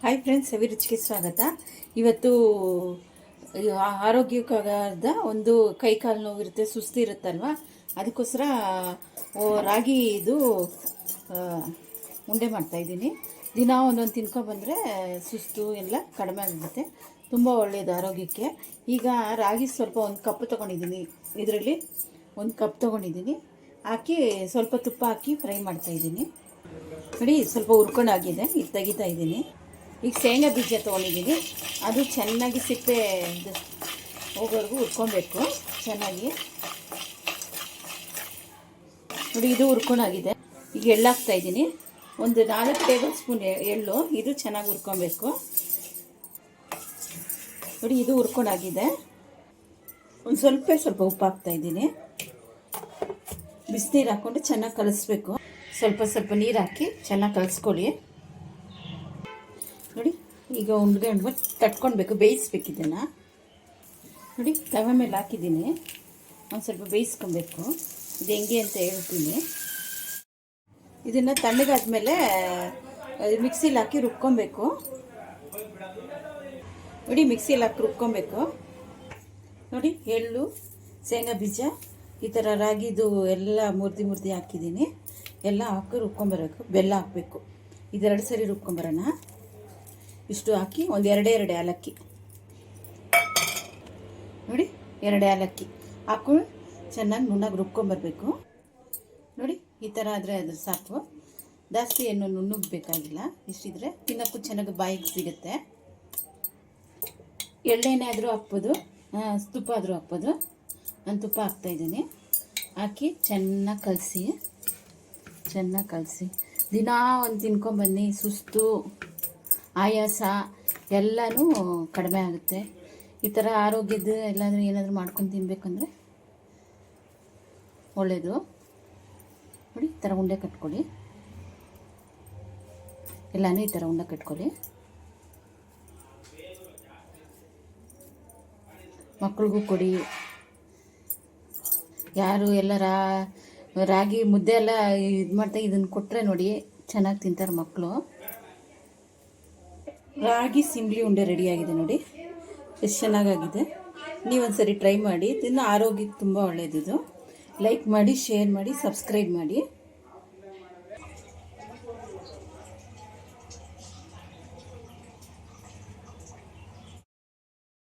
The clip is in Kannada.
ಹಾಯ್ ಫ್ರೆಂಡ್ಸ್, ಅಭಿರುಚಿಗೆ ಸ್ವಾಗತ. ಇವತ್ತು ಆರೋಗ್ಯಕರದ ಒಂದು ಕೈ ಕಾಲು ನೋವಿರುತ್ತೆ, ಸುಸ್ತು ಇರುತ್ತಲ್ವ, ಅದಕ್ಕೋಸ್ಕರ ರಾಗಿ ಇದು ಉಂಡೆ ಮಾಡ್ತಾಯಿದ್ದೀನಿ. ದಿನ ಒಂದೊಂದು ತಿನ್ಕೊಬಂದರೆ ಸುಸ್ತು ಎಲ್ಲ ಕಡಿಮೆ ಆಗುತ್ತೆ, ತುಂಬ ಒಳ್ಳೆಯದು ಆರೋಗ್ಯಕ್ಕೆ. ಈಗ ರಾಗಿ ಸ್ವಲ್ಪ ಒಂದು ಕಪ್ ತೊಗೊಂಡಿದ್ದೀನಿ, ಇದರಲ್ಲಿ ಒಂದು ಕಪ್ ತೊಗೊಂಡಿದ್ದೀನಿ. ಹಾಕಿ ಸ್ವಲ್ಪ ತುಪ್ಪ ಹಾಕಿ ಫ್ರೈ ಮಾಡ್ತಾಯಿದ್ದೀನಿ. ನೋಡಿ, ಸ್ವಲ್ಪ ಹುರ್ಕೊಂಡಾಗಿದೆ, ಈಗ ತೆಗಿತಾ ಇದ್ದೀನಿ. ಈಗ ಶೇಂಗಾ ಬೀಜ ತೊಗೊಂಡಿದ್ದೀನಿ, ಅದು ಚೆನ್ನಾಗಿ ಸಿಪ್ಪೆ ಹೋಗೋವರೆಗೂ ಹುರ್ಕೊಬೇಕು ಚೆನ್ನಾಗಿ. ನೋಡಿ, ಇದು ಹುರ್ಕೊಂಡಾಗಿದೆ. ಈಗ ಎಳ್ಳು ಹಾಕ್ತಾಯಿದ್ದೀನಿ, ಒಂದು 4 ಟೇಬಲ್ ಸ್ಪೂನ್ ಎಳ್ಳು. ಇದು ಚೆನ್ನಾಗಿ ಹುರ್ಕೊಬೇಕು. ನೋಡಿ, ಇದು ಹುರ್ಕೊಂಡಾಗಿದೆ. ಒಂದು ಸ್ವಲ್ಪ ಉಪ್ಪು ಹಾಕ್ತಾಯಿದ್ದೀನಿ. ಬಿಸಿನೀರು ಹಾಕ್ಕೊಂಡು ಚೆನ್ನಾಗಿ ಕಲಿಸ್ಬೇಕು. ಸ್ವಲ್ಪ ನೀರು ಹಾಕಿ ಚೆನ್ನಾಗಿ ಕಲಿಸ್ಕೊಳ್ಳಿ. ನೋಡಿ, ಈಗ ಉಂಡ್ಕೊಂಡು ತಟ್ಕೊಳ್ಬೇಕು, ಬೇಯಿಸ್ಬೇಕು ಇದನ್ನು. ನೋಡಿ, ತವೆ ಮೇಲೆ ಹಾಕಿದ್ದೀನಿ, ಒಂದು ಸ್ವಲ್ಪ ಬೇಯಿಸ್ಕೊಬೇಕು. ಇದು ಹೆಂಗೆ ಅಂತ ಹೇಳ್ತೀನಿ. ಇದನ್ನು ತಣ್ಣಗಾದ್ಮೇಲೆ ಮಿಕ್ಸಿಲಿ ಹಾಕಿ ರುಬ್ಕೊಬೇಕು. ನೋಡಿ, ಮಿಕ್ಸಿಲಿ ಹಾಕಿ ರುಬ್ಕೊಬೇಕು. ನೋಡಿ, ಎಳ್ಳು, ಶೇಂಗಾ ಬೀಜ, ಈ ಥರ ರಾಗಿದು ಎಲ್ಲ ಮುರ್ದಿ ಹಾಕಿದ್ದೀನಿ. ಎಲ್ಲ ಹಾಕಿ ರುಬ್ಕೊಂಬರಬೇಕು. ಬೆಲ್ಲ ಹಾಕಬೇಕು. ಇದೆರಡು ಸರಿ ರುಬ್ಕೊಂಬರೋಣ. ಇಷ್ಟು ಹಾಕಿ ಒಂದು ಎರಡು ಏಲಕ್ಕಿ. ನೋಡಿ, 2 ಏಲಕ್ಕಿ ಹಾಕೊಂಡು ಚೆನ್ನಾಗಿ ನುಣ್ಣಗೆ ರುಬ್ಕೊಂಬರ್ಬೇಕು. ನೋಡಿ, ಈ ಥರ ಆದರೆ ಅದು ಸಾಕು, ಜಾಸ್ತಿ ಏನು ನುಣ್ಣಗೆ ಬೇಕಾಗಿಲ್ಲ. ಇಷ್ಟಿದ್ರೆ ತಿನ್ನೋಕ್ಕೂ ಚೆನ್ನಾಗಿ ಬಾಯಿಗೆ ಸಿಗುತ್ತೆ. ಎಣ್ಣೆ ಆದರೂ ಹಾಕ್ಬೋದು, ತುಪ್ಪ ಆದರೂ ಹಾಕ್ಬೋದು. ನಾನು ತುಪ್ಪ ಹಾಕ್ತಾಯಿದ್ದೀನಿ. ಹಾಕಿ ಚೆನ್ನಾಗಿ ಕಲಸಿ ದಿನ ಒಂದು ತಿನ್ಕೊಂಬನ್ನಿ. ಸುಸ್ತು, ಆಯಾಸ ಎಲ್ಲನೂ ಕಡಿಮೆ ಆಗುತ್ತೆ. ಈ ಥರ ಆರೋಗ್ಯದ ಎಲ್ಲಾದರೂ ಏನಾದರೂ ಮಾಡ್ಕೊಂಡು ತಿನ್ನಬೇಕಂದ್ರೆ ಒಳ್ಳೆಯದು. ನೋಡಿ, ಈ ಥರ ಉಂಡೆ ಕಟ್ಕೊಳ್ಳಿ. ಎಲ್ಲನೂ ಈ ಥರ ಉಂಡೆ ಕಟ್ಕೊಳ್ಳಿ. ಮಕ್ಳಿಗೂ ಕೊಡಿ. ಯಾರು ಎಲ್ಲ ರಾಗಿ ಮುದ್ದೆ ಎಲ್ಲ ಇದು ಮಾಡ್ತಾ ಇದನ್ನು ಕೊಟ್ಟರೆ ನೋಡಿ ಚೆನ್ನಾಗಿ ತಿಂತಾರೆ ಮಕ್ಕಳು. ರಾಗಿ ಸಿಂಬಳಿ ಉಂಡೆ ರೆಡಿಯಾಗಿದೆ. ನೋಡಿ, ಎಷ್ಟು ಚೆನ್ನಾಗಾಗಿದೆ. ನೀವೊಂದ್ಸರಿ ಟ್ರೈ ಮಾಡಿ. ಇನ್ನು ಆರೋಗ್ಯಕ್ಕೆ ತುಂಬ ಒಳ್ಳೆಯದಿದು. ಲೈಕ್ ಮಾಡಿ, ಶೇರ್ ಮಾಡಿ, ಸಬ್ಸ್ಕ್ರೈಬ್ ಮಾಡಿ.